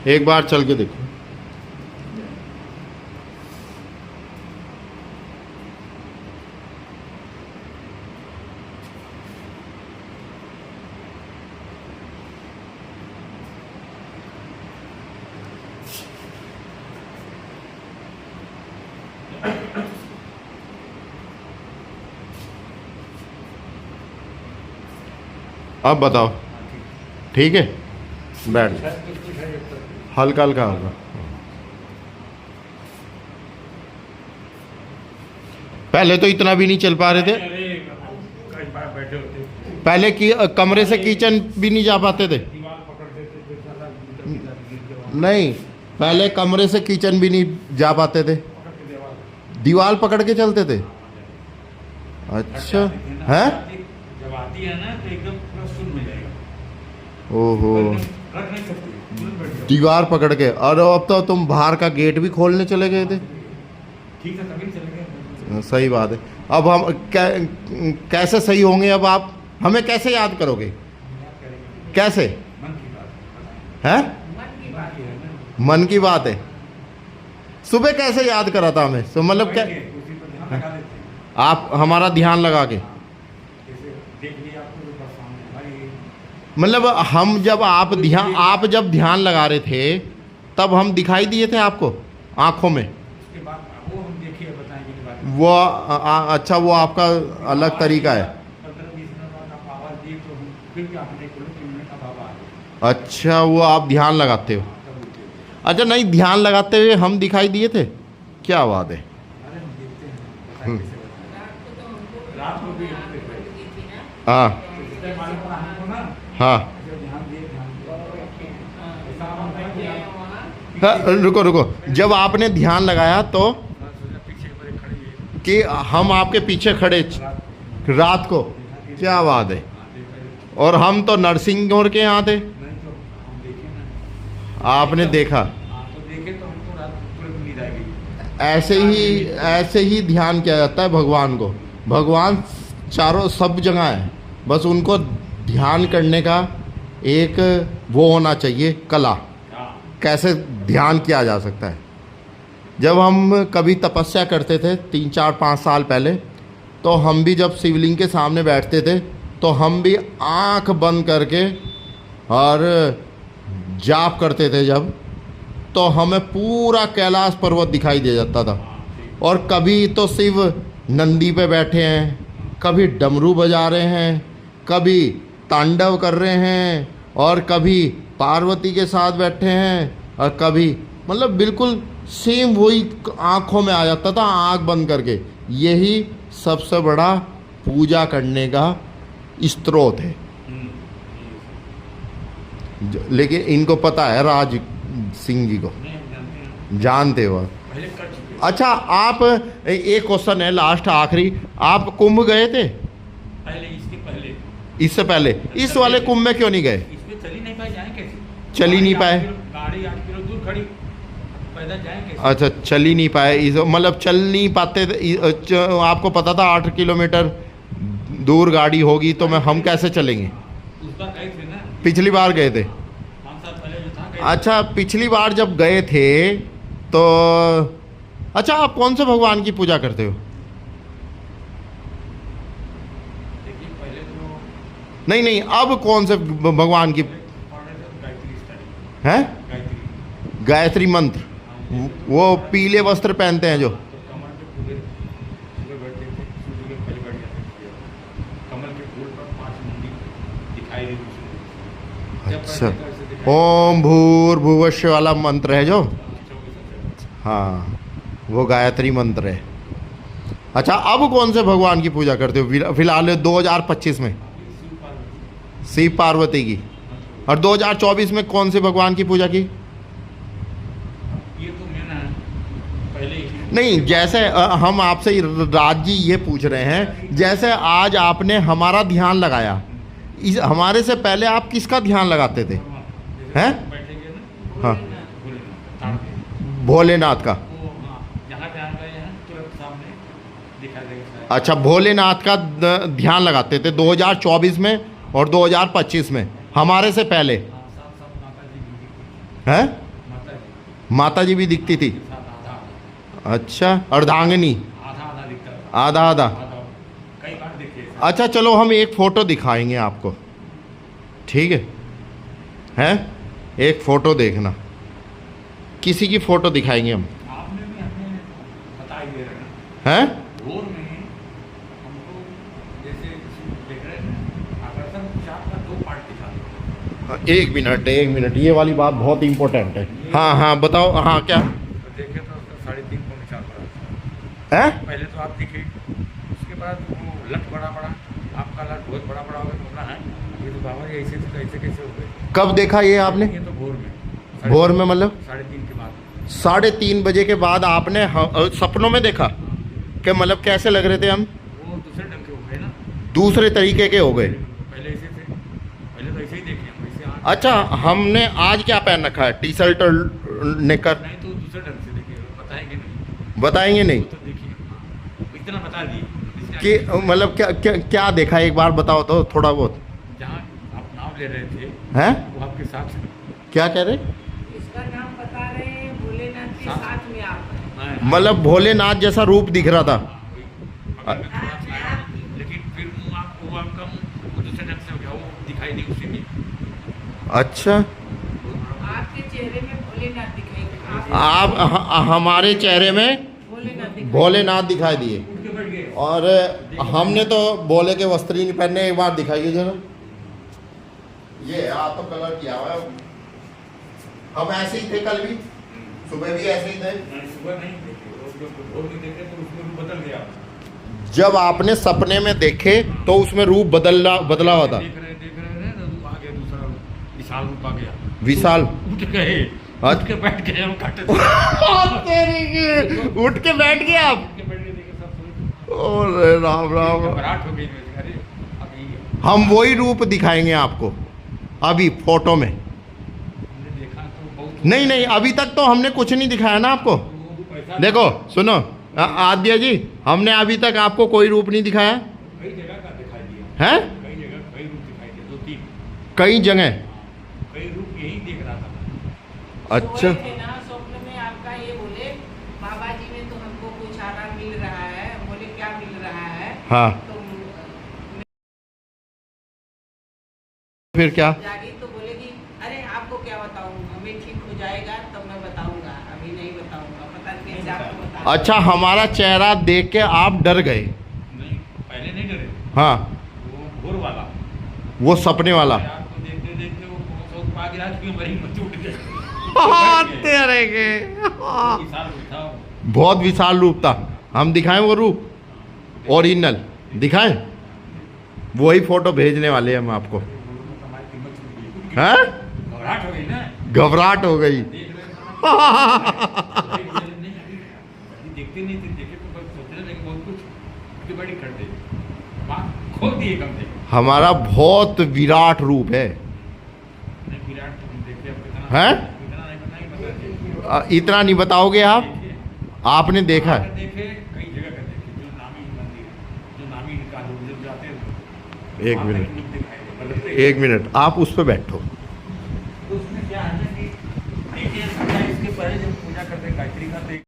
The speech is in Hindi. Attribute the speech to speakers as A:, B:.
A: एक बार चल के देखो। अब बताओ, ठीक है? बैठ हल्का हल्का होगा। पहले तो इतना भी नहीं चल पा रहे थे। पहले की कमरे से किचन भी नहीं जा पाते थे। नहीं, पहले कमरे से किचन भी नहीं जा पाते थे, दीवार पकड़ के चलते थे। अच्छा है,
B: जब आती है ना तो एकदम पूरा सुन में जाएगा।
A: ओहो,
B: रख नहीं सकती,
A: दीवार पकड़ के। और अब तो तुम बाहर का गेट भी खोलने चले गए थे।
B: ठीक है, तभी चले गए।
A: सही बात है। अब हम कैसे सही होंगे? अब आप हमें कैसे याद करोगे? कैसे?
B: मन की बात
A: है,
B: मन की बात है ना।
A: मन की बात है। सुबह कैसे याद करा था हमें? तो मतलब क्या,
B: उसी पर ध्यान लगा देते हैं।
A: आप हमारा ध्यान लगा के,
B: जैसे देख लिया आपको जो सामने भाई,
A: मतलब हम जब आप जब ध्यान लगा रहे थे तब हम दिखाई दिए थे आपको आंखों में?
B: उसके बाद वो हम देखिए बताएंगे कि बात
A: वो अच्छा, वो आपका अलग तरीका है।
B: 15-20 मिनट बाद आप आवाज़ दिए तो हम फिर भी आपने बोलो कि मैंने कहा बाबा आ गए।
A: अच्छा, वो आप ध्यान लगाते हो।
B: तब उठे थे।
A: अच्छा, नहीं, ध्यान लगाते हुए हम दिखाई दिए थे? क्या बात है।
B: अरे हम देखते हैं, बताएं कैसे बताएं। रात को भी हम देख रहे थे।
A: हाँ
B: तो जिस टाइम मालूम पड़ा हमको ना,
A: हाँ
B: जब ध्यान दिए ऐसा हम बताएं कि
A: हाँ, रुको, जब आपने ध्यान लगाया तो
B: पीछे बड़े खड़े हैं।
A: कि हम आपके पीछे खड़े रात को? क्या बात है। और हम तो नरसिंह के यहाँ थे,
B: नहीं तो हम देखे ना,
A: आपने देखा।
B: तो देखे तो हमको रात तुरंत नींद आ गई।
A: ऐसे ही ध्यान किया जाता है भगवान को। भगवान चारों सब जगह है, बस उनको ध्यान करने का एक वो होना चाहिए, कला। कैसे ध्यान किया जा सकता है। जब हम कभी तपस्या करते थे 3-4-5 साल पहले, तो हम भी जब शिवलिंग के सामने बैठते थे तो हम भी आंख बंद करके और जाप करते थे जब, तो हमें पूरा कैलाश पर्वत दिखाई दे जाता था। और कभी तो शिव नंदी पे बैठे हैं, कभी डमरू बजा रहे हैं, कभी तांडव कर रहे हैं, और कभी पार्वती के साथ बैठे हैं, और कभी मतलब बिल्कुल सेम वही आँखों में आ जाता था आँख बंद करके। यही सबसे बड़ा पूजा करने का स्रोत है। लेकिन इनको पता है, राज सिंह जी को जानते हो।
B: पहले कर चुके।
A: अच्छा, आप एक क्वेश्चन है लास्ट आखिरी, आप कुंभ गए थे?
B: पहले इसके पहले
A: इससे पहले इस वाले कुंभ में क्यों नहीं गए?
B: इसमें चल ही नहीं पाए, जाए कैसे?
A: चल ही नहीं पाए?
B: गाड़ी 8 किलो दूर खड़ी, पैदल जाए कैसे?
A: अच्छा, चल ही नहीं पाए। मतलब चल नहीं पाते थे। आपको पता था 8 किलोमीटर दूर गाड़ी होगी, तो हम कैसे चलेंगे?
B: उस बार गए थे ना,
A: पिछली बार गए थे।
B: 5 साल पहले जो था, गए
A: अच्छा, पिछली बार जब गए थे तो अच्छा, आप कौन से भगवान की पूजा करते हो?
B: देखिए पहले तो
A: नहीं, अब कौन से भगवान की
B: गायत्री स्टार्ट,
A: है?
B: गायत्री।
A: गायत्री मंत्र, वो पीले वस्त्र पहनते हैं जो।
B: तो कमल के फूल सुबह बैठते थे, सूर्य के पहले बैठ जाते थे। कमल के फूल पर 5 मुंडी दिखाई देती थी।
A: अच्छा, ओम भूर्भुवस्व वाला मंत्र है जो। हाँ, वो गायत्री मंत्र है। अच्छा, अब कौन से भगवान की पूजा करते हो फिलहाल 2025 में? शिव पार्वती की। और 2024 में कौन से भगवान की पूजा की?
B: ये तो मैंने पहले ही
A: नहीं, जैसे हम आपसे राज जी ये पूछ रहे हैं, जैसे आज आपने हमारा ध्यान लगाया, हमारे से पहले आप किसका ध्यान लगाते थे? हैं?
B: बैठेंगे ना,
A: हाँ,
B: भोलेनाथ
A: भोलेनाथ का।
B: वो, हाँ, जहाँ ध्यान गए हैं तुरंत सामने दिखा देगा।
A: अच्छा, भोलेनाथ का ध्यान लगाते थे 2024 में और 2025 में, हमारे से पहले।
B: साथ साथ माता जी भी दिखती
A: हैं?
B: थी।
A: माता जी भी दिखती थी।
B: साथ आधा
A: अच्छा, अर्धांगिनी
B: आधा आधा दिखता था,
A: आधा आधा।
B: आधा कई बार देखे।
A: अच्छा चलो हम एक फ़ोटो दिखाएंगे आपको, ठीक है? हैं, एक फ़ोटो देखना, किसी की फ़ोटो दिखाएंगे हम।
B: आपने भी हमें बता ही दे रहे हैं
A: हैं?
B: भोर में हमको जैसे देख रहे हैं आकर्षण चाप का 2 पार्ट दिखा दो।
A: एक मिनट, ये वाली बात बहुत इम्पोर्टेंट है। हाँ हाँ बताओ, हाँ क्या
B: तो देखे तो उसका 3.5 पौने 4 बड़ा
A: है?
B: पहले तो आप दिखे, उसके बाद वो लट बड़ा बड़ा, आपका लट बहुत बड़ा बड़ा हो गया, बोला है ये तो बाबा जी ऐसे तो कैसे कैसे हो गए।
A: कब देखा ये आपने?
B: ये तो भोर में,
A: भोर में मतलब
B: 3:30 के बाद।
A: 3:30 बजे के बाद आपने सपनों में देखा कि मतलब कैसे लग रहे थे हम?
B: वो दूसरे ढंग के हो गए ना,
A: दूसरे तरीके के हो गए।
B: पहले ऐसे थे, पहले तो ऐसे ही देखे हम, वैसे आज
A: अच्छा, हमने आज क्या पहन रखा है? टी शर्ट और निकर?
B: नहीं तो दूसरे ढंग से देखे, बताएंगे नहीं,
A: बताएंगे नहीं
B: वो तो देखिए इतना बता दिए
A: कि मतलब क्या क्या क्या देखा, एक बार बताओ तो थोड़ा बहुत।
B: जहाँ आप नाम ले रहे थे
A: हैं?
B: वो आपके साथ
A: क्या कह रहे?
C: इसका नाम बता रहे हैं, भोलेनाथ के साथ में आप हैं।
B: हैं।
A: मतलब भोलेनाथ जैसा रूप दिख रहा था।
B: बगल में थोड़ा सा आया, लेकिन फिर मुँह आपको वो आपका मुँह वो दूसरे ढंग से हो गया, वो दिखाई नहीं उसी में।
A: अच्छा,
C: आपके चेहरे में भोलेनाथ दिखाई
A: आप हमारे चेहरे में
C: भोलेनाथ दिखाई
A: भोलेनाथ दिखाई दिए,
B: उठ के बैठ गए।
A: और हमने तो भोले के वस्त्र ही नहीं पहने। एक बार दिखाइए जरा, ये आप तो कलर किया हुआ है। हम ऐसे ही थे, कल भी सुबह भी ऐसे ही थे।
B: नहीं, सुबह नहीं देखे, वो भोर में देखे तो उसमें भी बदल गया।
A: जब आपने सपने में देखे तो उसमें रूप बदला हुआ था।
B: देख रहे तो वो आ गया, दूसरा रूप, विशाल रूप आ गया।
A: विशाल
B: उठ गए, उठ के बैठ गए, हम काटे
A: उठ के बैठ गए आप?
B: उठ के बैठ गए, देखे सब सोए।
A: ओरे राम राम।
B: घबराहट हो गई मुझे, अरे अब यही है।
A: हम वही रूप दिखाएंगे आपको अभी फोटो में।
B: हमने देखा तो बहुत,
A: नहीं नहीं, अभी तक तो हमने कुछ नहीं दिखाया ना आपको।
B: वो पैसा
A: देखो सुनो, आद्या जी, हमने अभी तक आपको कोई रूप नहीं दिखाया
B: कई जगह का दिखाई दिया,
A: है?
B: कई जगह कई रूप दिखाई दिए, 2-3
A: कई जगह।
B: कई रूप यही देख रहा था।
A: अच्छा,
C: सोए थे ना, स्वप्न में आपका ये बोले बाबा जी ने तो हमको कुछ आराम मिल रहा है। बोले क्या मिल रहा है?
A: हाँ
C: तो
A: फिर क्या?
C: जागी तो बोले कि अरे आपको क्या बताऊं, हमें ठीक हो जाएगा तब मैं बताऊंगा, अभी नहीं बताऊंगा। पता नहीं कैसे आपको बता।
A: अच्छा, हमारा चेहरा देख के आप डर गए?
B: नहीं, पहले नहीं डरे,
A: हाँ,
B: वो भोर वाला
A: वो सपने वाला।
B: आपको देखते देखते वो सौ पा गिरा कि मरी मत उठ गए।
A: तेरे के
B: विशाल रूप था वो।
A: बहुत विशाल रूप था। हम दिखाएं वो रूप ओरिजिनल? दिखाएं? वही फोटो भेजने वाले हैं हम आपको।
B: हमारी कीमत छूट गई।
A: हैं?
B: घबराहट हो गई ना,
A: घबराहट हो गई।
B: देख रहे थे नहीं, अभी देखते नहीं थे, देखे तो बस सोचने लगे बहुत कुछ की बड़ी कर दे, बात खोल दिए कम से।
A: हमारा बहुत विराट रूप है।
B: नहीं, विराट तो हम देखे, अब कितना
A: हैं?
B: कितना नहीं पता, ही बता दे।
A: इतना नहीं बताओगे आप?
B: देखिए,
A: आपने देखा है?
B: आकर देखे, कई जगह का देखे, जो नामी मंदिर है, जो नामी का लोग जब जाते हैं
A: एक
B: वहाँ
A: मिनट,
B: तक लोग दिखाई दे, बदलते
A: एक मिनट, आप उस पर बैठो।
B: तो उसमें क्या है ना कि देखिए, इसके पहले जब पूजा करते हैं गायत्री का, तो